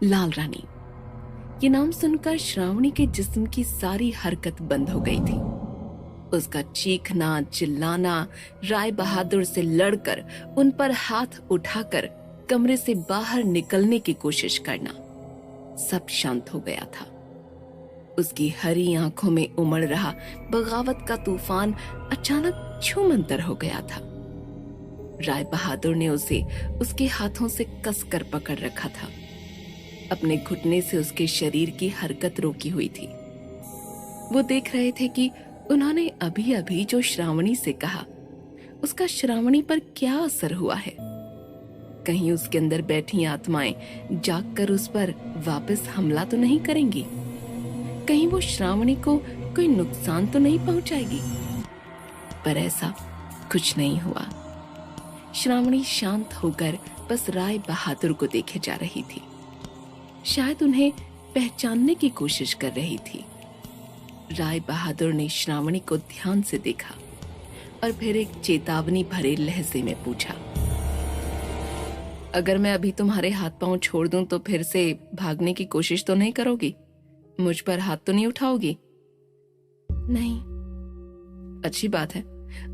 लाल रानी। ये नाम सुनकर श्रावणी के जिस्म की सारी हरकत बंद हो गई थी। उसका चीखना, चिल्लाना, राय बहादुर से लड़कर उन पर हाथ उठाकर कमरे से बाहर निकलने की कोशिश करना, सब शांत हो गया था। उसकी हरी आंखों में उमड़ रहा बगावत का तूफान अचानक छूमंतर हो गया था। राय बहादुर ने उसे उसके हाथों से कसकर पकड़ रखा था। अपने घुटने से उसके शरीर की हरकत रोकी हुई थी। वो देख रहे थे कि उन्होंने अभी अभी जो श्रावणी से कहा, उसका श्रावणी पर क्या असर हुआ है। कहीं उसके अंदर बैठी आत्माएं जागकर उस पर वापस हमला तो नहीं करेंगी? कहीं वो श्रावणी को कोई नुकसान तो नहीं पहुंचाएगी? पर ऐसा कुछ नहीं हुआ। श्रावणी शांत होकर बस राय बहादुर को देखे जा रही थी। शायद उन्हें पहचानने की कोशिश कर रही थी। राय बहादुर ने श्रावणी को ध्यान से देखा और फिर एक चेतावनी भरे लहजे में पूछा, अगर मैं अभी तुम्हारे हाथ पांव छोड़ दूं तो फिर से भागने की कोशिश तो नहीं करोगी? मुझ पर हाथ तो नहीं उठाओगी? नहीं। अच्छी बात है,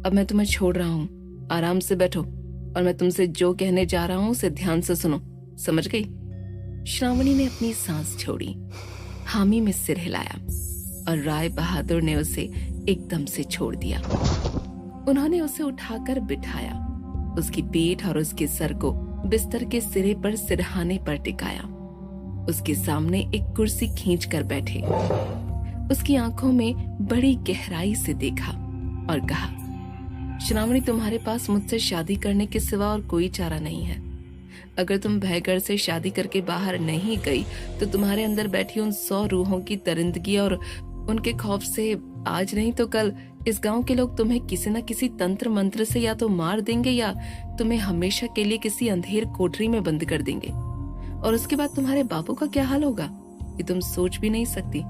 अब मैं तुम्हें छोड़ रहा हूं। आराम से बैठो और मैं तुमसे जो कहने जा रहा हूं उसे ध्यान से सुनो, समझ गई? श्रावणी ने अपनी सांस छोड़ी, हामी में सिर हिलाया और राय बहादुर ने उसे एकदम से छोड़ दिया। उन्होंने उसे उठाकर बिठाया, उसकी पीठ और उसके सर को बिस्तर के सिरे पर सिरहाने पर टिकाया। उसके सामने एक कुर्सी खींच कर बैठे, उसकी आंखों में बड़ी गहराई से देखा और कहा, श्रावणी, तुम्हारे पास मुझसे शादी करने के सिवा और कोई चारा नहीं है। अगर तुम भयगढ़ से शादी करके बाहर नहीं गई तो तुम्हारे अंदर बैठी उन 100 रूहों की दरिंदगी और उनके खौफ से आज नहीं तो कल इस गांव के लोग तुम्हें किसी न किसी तंत्र मंत्र से या तो मार देंगे या तुम्हें हमेशा के लिए किसी अंधेर कोठरी में बंद कर देंगे। और उसके बाद तुम्हारे बापू का क्या हाल होगा, ये तुम सोच भी नहीं सकती।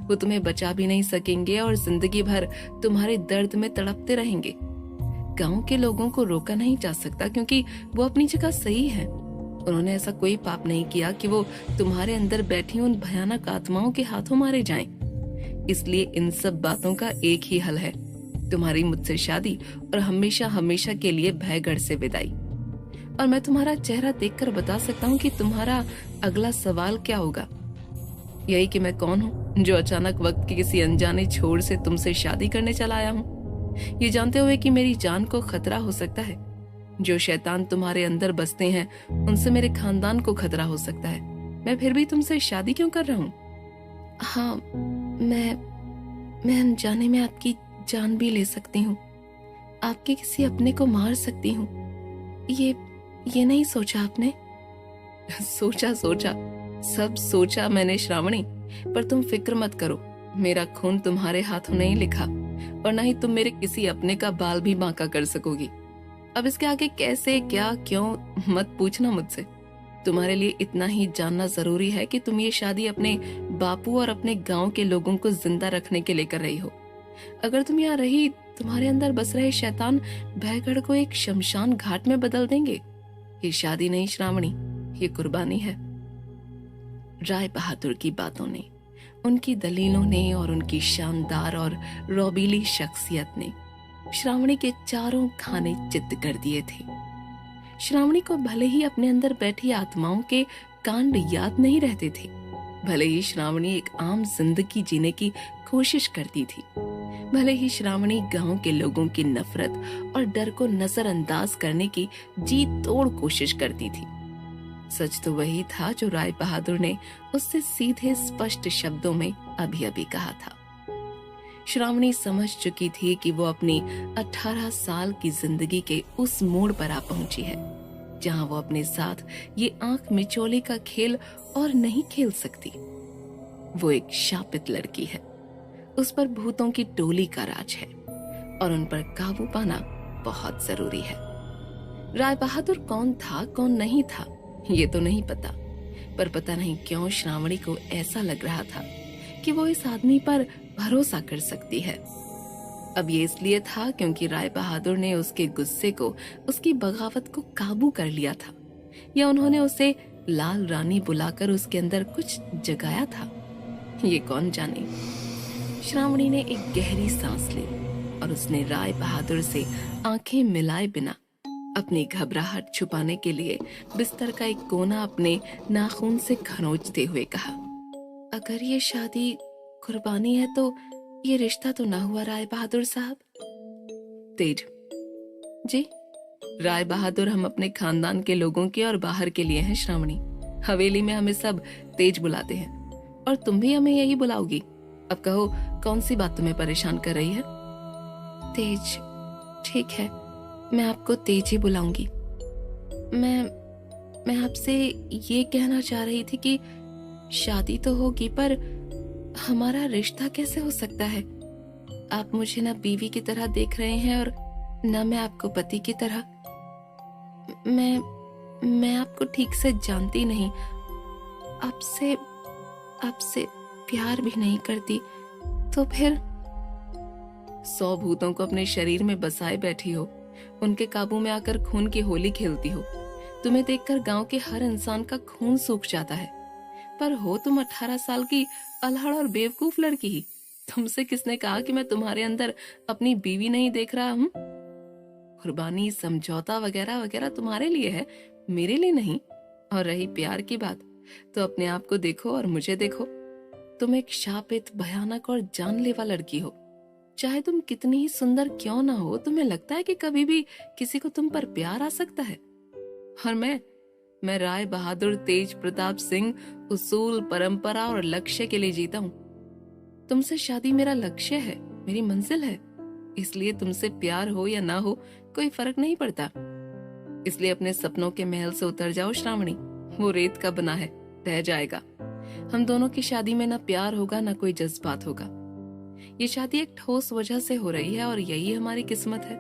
वो तुम्हें बचा भी नहीं सकेंगे और जिंदगी भर तुम्हारे दर्द में तड़पते रहेंगे। गांव के लोगों को रोका नहीं जा सकता क्योंकि वो अपनी जगह सही है। उन्होंने ऐसा कोई पाप नहीं किया कि वो तुम्हारे अंदर बैठी उन भयानक आत्माओं के हाथों मारे जाएं। इसलिए इन सब बातों का एक ही हल है, तुम्हारी मुझसे शादी और हमेशा हमेशा के लिए भयगढ़ से विदाई। और मैं तुम्हारा चेहरा देखकर बता सकता हूँ कि तुम्हारा अगला सवाल क्या होगा। यही कि मैं कौन हूँ जो अचानक वक्त के किसी अनजाने छोर से तुमसे शादी करने चला आया हूँ, ये जानते हुए कि मेरी जान को खतरा हो सकता है। जो शैतान तुम्हारे अंदर बसते हैं उनसे मेरे खानदान को खतरा हो सकता है। मैं फिर भी तुमसे शादी क्यों कर रहा हूँ? हाँ, मैं अनजाने में आपकी जान भी ले सकती हूँ, आपके किसी अपने को मार सकती हूँ। ये नहीं सोचा आपने? सोचा सब सोचा मैंने श्रावणी, पर तुम फिक्र मत करो, मेरा खून तुम्हारे हाथों नहीं लिखा और न ही तुम मेरे किसी अपने का बाल भी बांका कर सकोगी। अब इसके आगे कैसे, क्या, क्यों मत पूछना मुझसे। तुम्हारे लिए इतना ही जानना जरूरी है कि तुम ये शादी अपने बापू और अपने गांव के लोगों को जिंदा रखने के लिए कर रही हो। अगर तुम यहाँ रही, तुम्हारे अंदर बस रहे शैतान भयगढ़ को एक शमशान घाट में बदल देंगे। ये शादी नहीं श्रावणी, ये कुर्बानी है। राय बहादुर की बातों ने, उनकी दलीलों ने और उनकी शानदार और रौबीली शख्सियत ने श्रावणी के चारों खाने चित्त कर दिए थे। श्रावणी को भले ही अपने अंदर बैठी आत्माओं के कांड याद नहीं रहते थे, भले ही श्रावणी एक आम जिंदगी जीने की कोशिश करती थी, भले ही श्रावणी गांव के लोगों की नफरत और डर को नजरअंदाज करने की जी तोड़ कोशिश करती थी, सच तो वही था जो राय बहादुर ने उससे सीधे स्पष्ट शब्दों में अभी अभी कहा था। श्रावणी समझ चुकी थी कि वो अपनी 18 साल की जिंदगी के उस मोड़ पर आ पहुंची है जहां वो अपने साथ ये आंख मिचौले का खेल और नहीं खेल सकती। वो एक शापित लड़की है, उस पर भूतों की टोली का राज है और उन पर काबू पाना बहुत जरूरी है। राय बहादुर कौन था कौन नहीं था ये तो नहीं पता, पर पता नहीं क्यों श्रावणी को ऐसा लग रहा था कि वो इस आदमी पर भरोसा कर सकती है। अब ये इसलिए था क्योंकि राय बहादुर ने उसके गुस्से को, उसकी बगावत को काबू कर लिया था, या उन्होंने उसे लाल रानी बुलाकर उसके अंदर कुछ जगाया था, ये कौन जाने। श्रावणी ने एक गहरी सांस ली और उसने राय बहादुर से आंखें मिलाए बिना अपनी घबराहट छुपाने के लिए बिस्तर का एक कोना अपने नाखून से खरोंचते हुए कहा, अगर ये शादी कुर्बानी है तो ये रिश्ता तो ना हुआ राय बहादुर साहब। तेज जी, राय बहादुर हम अपने खानदान के लोगों के और बाहर के लिए हैं श्रावणी। हवेली में हमें सब तेज बुलाते हैं और तुम भी हमें यही बुलाओगी। अब कहो, कौन सी बात तुम्हें परेशान कर रही है? तेज, ठीक है, मैं आपको तेज ही बुलाऊंगी। मैं आपसे ये कहना चाह रही थी कि शादी तो होगी पर हमारा रिश्ता कैसे हो सकता है? आप मुझे ना बीवी की तरह देख रहे हैं और ना मैं आपको पति की तरह। मैं आपको ठीक से जानती नहीं, आपसे प्यार भी नहीं करती, तो फिर 100 भूतों को अपने शरीर में बसाए बैठी हो, उनके काबू में आकर खून की होली खेलती हो। तुम्हें देखकर गांव के हर इंसान का खून सूख जाता है, पर हो तुम 18 साल की अल्हड़ और बेवकूफ लड़की ही। तुमसे किसने कहा कि मैं तुम्हारे अंदर अपनी बीवी नहीं देख रहा हूँ? कुर्बानी, समझौता वगैरह वगैरह तुम्हारे लिए है, मेरे लिए नहीं। और रही प्यार की बात, तो अपने आप को देखो और मुझे देखो। तुम एक शापित, भयानक और जानलेवा लड़की हो। चाहे तुम कितनी ही सुंदर क्यों ना हो, तुम्हें लगता है कि कभी भी किसी को तुम पर प्यार आ सकता है? और मैं राय बहादुर तेज प्रताप सिंह उसूल, परंपरा और लक्ष्य के लिए जीता हूँ। तुमसे शादी मेरा लक्ष्य है, मेरी मंजिल है। इसलिए तुमसे प्यार हो या ना हो कोई फर्क नहीं पड़ता। इसलिए अपने सपनों के महल से उतर जाओ श्रावणी, वो रेत का बना है, रह जाएगा। हम दोनों की शादी में ना प्यार होगा ना कोई जज्बात होगा। ये शादी एक ठोस वजह से हो रही है और यही हमारी किस्मत है।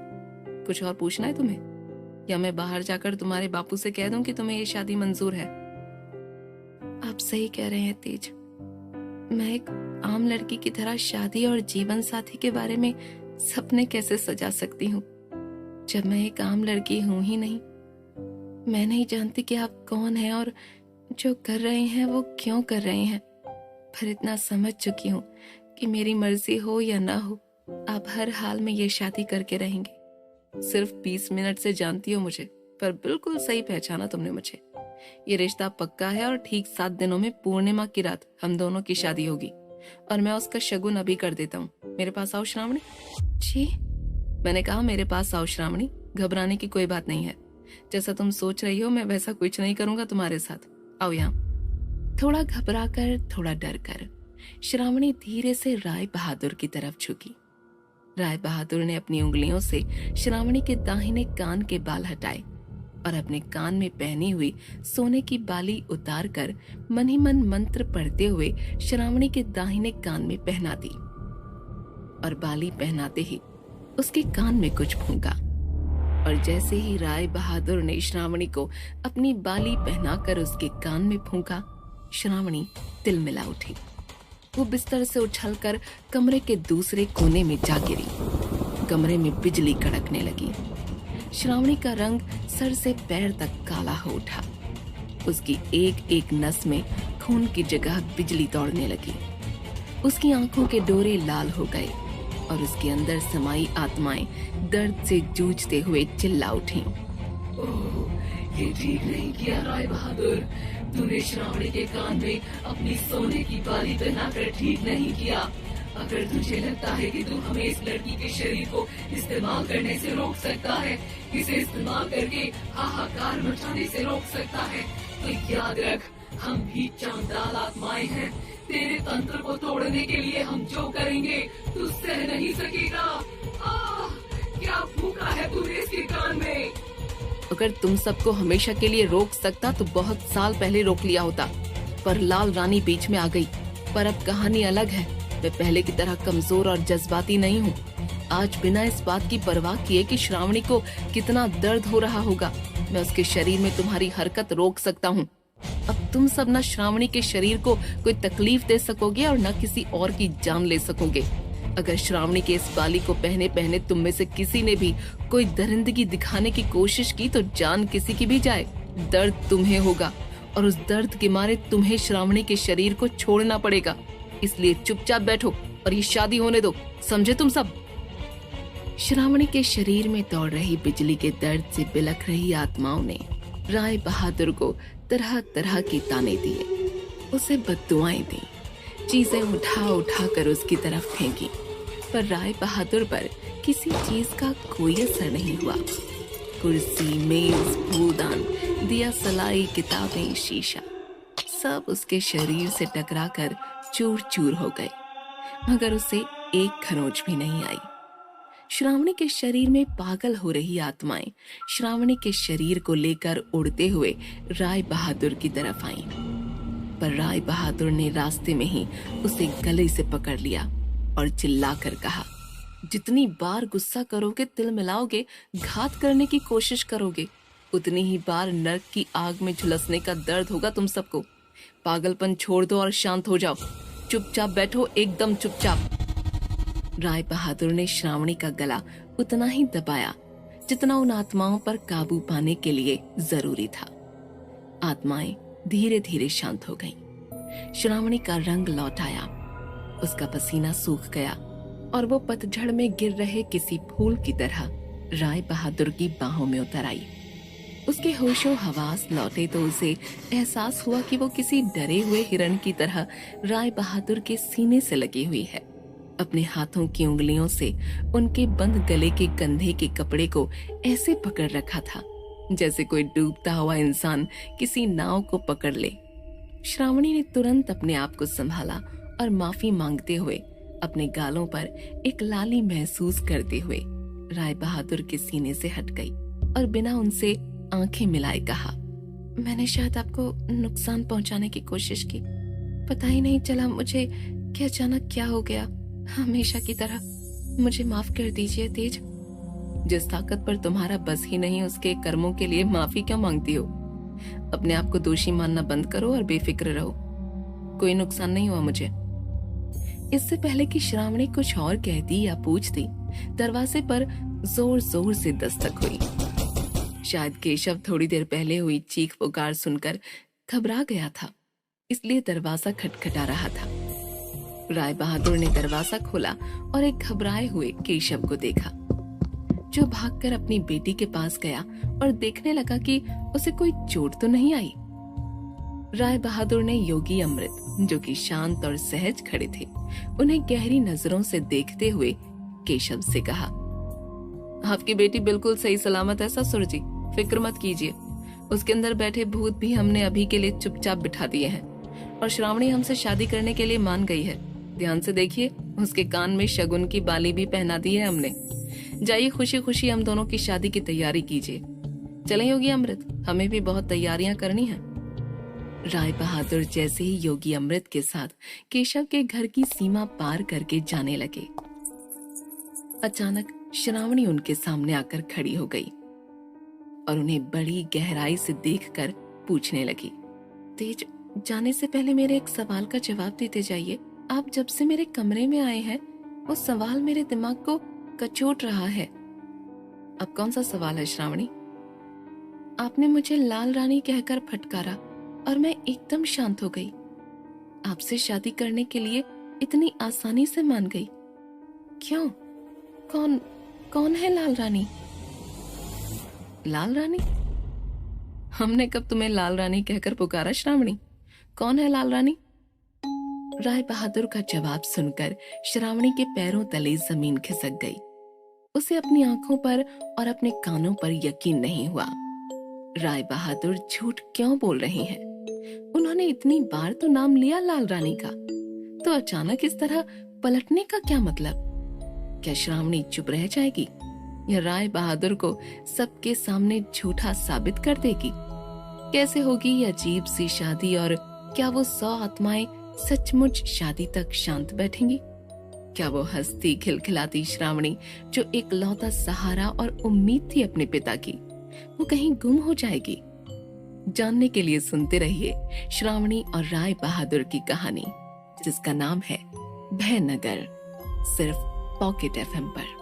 कुछ और पूछना है तुम्हें, या मैं बाहर जाकर तुम्हारे बापू से कह दूं कि तुम्हें ये शादी मंजूर है? आप सही कह रहे हैं तेज, मैं एक आम लड़की की तरह शादी और जीवन साथी के बारे में सपने कैसे सजा सकती हूँ, जब मैं एक आम लड़की हूं ही नहीं। मैं नहीं जानती कि आप कौन हैं और जो कर रहे हैं वो क्यों कर रहे हैं, पर इतना समझ चुकी हूँ कि मेरी मर्जी हो या ना हो, आप हर हाल में ये शादी करके रहेंगे। सिर्फ 20 मिनट से जानती हो मुझे, पर बिल्कुल सही पहचाना तुमने मुझे। ये रिश्ता पक्का है और ठीक 7 दिनों में पूर्णिमा की रात हम दोनों की शादी होगी और मैं उसका शगुन अभी कर देता हूँ। मेरे पास आओ श्रावणी। जी, मैंने कहा मेरे पास आओ श्रावणी, घबराने की कोई बात नहीं है। जैसा तुम सोच रही हो मैं वैसा कुछ नहीं करूंगा तुम्हारे साथ। आओ यहाँ। थोड़ा घबरा कर, थोड़ा डर कर श्रावणी धीरे से राय बहादुर की तरफ झुकी। राय बहादुर ने अपनी उंगलियों से श्रावणी के दाहिने कान के बाल हटाए और अपने कान में पहनी हुई सोने की बाली उतारकर मन ही मन मंत्र पढ़ते हुए श्रावणी के दाहिने कान में पहना दी और बाली पहनाते ही उसके कान में कुछ फूंका। और जैसे ही राय बहादुर ने श्रावणी को अपनी बाली पहनाकर उसके कान में फूंका, श्रावणी तिलमिला उठी। वो बिस्तर से उछलकर कमरे के दूसरे कोने में जा गिरी। कमरे में बिजली कड़कने लगी। श्रावणी का रंग सर से पैर तक काला हो उठा। उसकी एक एक नस में खून की जगह बिजली दौड़ने लगी। उसकी आंखों के डोरे लाल हो गए और उसके अंदर समाई आत्माएं दर्द से जूझते हुए चिल्ला उठी। ये ठीक नहीं किया राय बहादुर, तूने श्रावणी के कान में अपनी सोने की बाली पहनाकर ठीक नहीं किया। अगर तुझे लगता है कि तू हमें इस लड़की के शरीर को इस्तेमाल करने से रोक सकता है, इसे इस्तेमाल करके हाहाकार मचाने से रोक सकता है, तो याद रख, हम भी चांदाल आत्माएं हैं। तेरे तंत्र को तोड़ने के लिए हम जो करेंगे तू सह नहीं सकेगा। क्या फूका है तूने इसके कान में? अगर तुम सबको हमेशा के लिए रोक सकता तो बहुत साल पहले रोक लिया होता, पर लाल रानी बीच में आ गई। पर अब कहानी अलग है। मैं पहले की तरह कमजोर और जज्बाती नहीं हूँ। आज बिना इस बात की परवाह किए कि श्रावणी को कितना दर्द हो रहा होगा, मैं उसके शरीर में तुम्हारी हरकत रोक सकता हूँ। अब तुम सब न श्रावणी के शरीर को कोई तकलीफ दे सकोगे और न किसी और की जान ले सकोगे। अगर श्रावणी के इस बाली को पहने पहने तुम में से किसी ने भी कोई दरिंदगी दिखाने की कोशिश की तो जान किसी की भी जाए, दर्द तुम्हें होगा और उस दर्द के मारे तुम्हें श्रावणी के शरीर को छोड़ना पड़ेगा। इसलिए चुपचाप बैठो और ये शादी होने दो, समझे तुम सब। श्रावणी के शरीर में दौड़ रही बिजली के दर्द से बिलख रही आत्माओं ने राय बहादुर को तरह तरह के ताने दिए, उसे बद्दुआएं दी, चीजें उठा उठा कर उसकी तरफ फेंकी, पर राय बहादुर पर किसी चीज का कोई असर नहीं हुआ। कुर्सी, मेज, फूलदान, दिया सलाई, किताबें, शीशा सब उसके शरीर से टकराकर चूर चूर हो गए, मगर उसे एक खरोंच भी नहीं आई। श्रावणी के शरीर में पागल हो रही आत्माएं श्रावणी के शरीर को लेकर उड़ते हुए राय बहादुर की तरफ आईं, पर राय बहादुर ने रास्ते में ही उसे गले से पकड़ लिया और चिल्लाकर कहा, जितनी बार गुस्सा करोगे, तिल मिलाओगे, घात करने की कोशिश करोगे, उतनी ही बार नर्क की आग में झुलसने का दर्द होगा तुम सबको। पागलपन छोड़ दो और शांत हो जाओ, चुपचाप बैठो, एकदम चुपचाप। राय बहादुर ने श्रावणी का गला उतना ही दबाया जितना उन आत्माओं पर काबू पाने के लिए जरूरी था। आत्माएं धीरे धीरे शांत हो गईं। श्रावणी का रंग लौट आया, उसका पसीना सूख गया और वो पतझड़ में गिर रहे किसी फूल की तरह राय बहादुर की बाहों में उतर आई। उसके होशो हवास लौटे तो उसे एहसास हुआ कि वो किसी डरे हुए हिरण की तरह राय बहादुर के सीने से लगी हुई है। अपने हाथों की उंगलियों से उनके बंद गले के कंधे के कपड़े को ऐसे पकड़ रखा था जैसे कोई डूबता हुआ इंसान किसी नाव को पकड़ ले। श्रावणी ने तुरंत अपने आप को संभाला और माफी मांगते हुए अपने गालों पर एक लाली महसूस करते हुए राय बहादुर के सीने से हट गई और बिना उनसे आंखें मिलाए कहा, मैंने शायद आपको नुकसान पहुंचाने की कोशिश की, पता ही नहीं चला मुझे कि अचानक क्या हो गया। हमेशा की तरह मुझे माफ कर दीजिए तेज। जिस ताकत पर तुम्हारा बस ही नहीं उसके कर्मों के लिए माफी क्यों मांगती हो? अपने आप को दोषी मानना बंद करो और बेफिक्र रहो। कोई नुकसान नहीं हुआ मुझे। इससे पहले कि श्रावणी कुछ और कहती या पूछती, दरवाजे पर जोर जोर से दस्तक हुई। शायद केशव थोड़ी देर पहले हुई चीख पुकार सुनकर घबरा गया था, इसलिए दरवाजा खटखटा रहा था। राय बहादुर ने दरवाजा खोला और एक घबराए हुए केशव को देखा, जो भागकर अपनी बेटी के पास गया और देखने लगा कि उसे कोई चोट तो नहीं आई। राय बहादुर ने योगी अमृत, जो कि शांत और सहज खड़े थे, उन्हें गहरी नजरों से देखते हुए केशव से कहा, आपकी बेटी बिल्कुल सही सलामत है ससुर जी, फिक्र मत कीजिए। उसके अंदर बैठे भूत भी हमने अभी के लिए चुपचाप बिठा दिए हैं और श्रावणी हमसे शादी करने के लिए मान गई है। ध्यान से देखिए, उसके कान में शगुन की बाली भी पहना दी है हमने। जाइए खुशी खुशी हम दोनों की शादी की तैयारी कीजिए। चलें योगी अमृत, हमें भी बहुत तैयारियां करनी हैं। राय बहादुर जैसे ही योगी अमृत के साथ केशव के घर की सीमा पार करके जाने लगे, अचानक श्रावणी उनके सामने आकर खड़ी हो गई और उन्हें बड़ी गहराई से देखकर पूछने लगी, तेज, जाने से पहले मेरे एक सवाल का जवाब देते जाइए। आप जब से मेरे कमरे में आए हैं, वो सवाल मेरे दिमाग को कचोट रहा है। अब कौन सा सवाल है श्रावणी? आपने मुझे लाल रानी कहकर फटकारा और मैं एकदम शांत हो गई। आपसे शादी करने के लिए इतनी आसानी से मान गई। क्यों? कौन है लाल रानी? लाल रानी? हमने कब तुम्हें लाल रानी कहकर पुकारा श्रावणी? कौन है लाल रानी? राय बहादुर का जवाब सुनकर श्रावणी के पैरों तले जमीन खिसक गई। उसे अपनी आंखों पर और अपने कानों पर यकीन नहीं हुआ। राय बहादुर झूठ क्यों बोल रही हैं? उन्होंने इतनी बार तो नाम लिया लाल रानी का, तो अचानक इस तरह पलटने का क्या मतलब? क्या श्रावणी चुप रह जाएगी या राय बहादुर को सबके सामने झूठा साबित कर देगी? कैसे होगी ये अजीब सी शादी और क्या वो 100 आत्माएं सचमुच शादी तक शांत बैठेंगी? क्या वो हंसती खिलखिलाती श्रावणी, जो एक लौता सहारा और उम्मीद थी अपने पिता की, वो कहीं गुम हो जाएगी? जानने के लिए सुनते रहिए श्रावणी और राय बहादुर की कहानी, जिसका नाम है भयनगर, सिर्फ पॉकेट FM पर।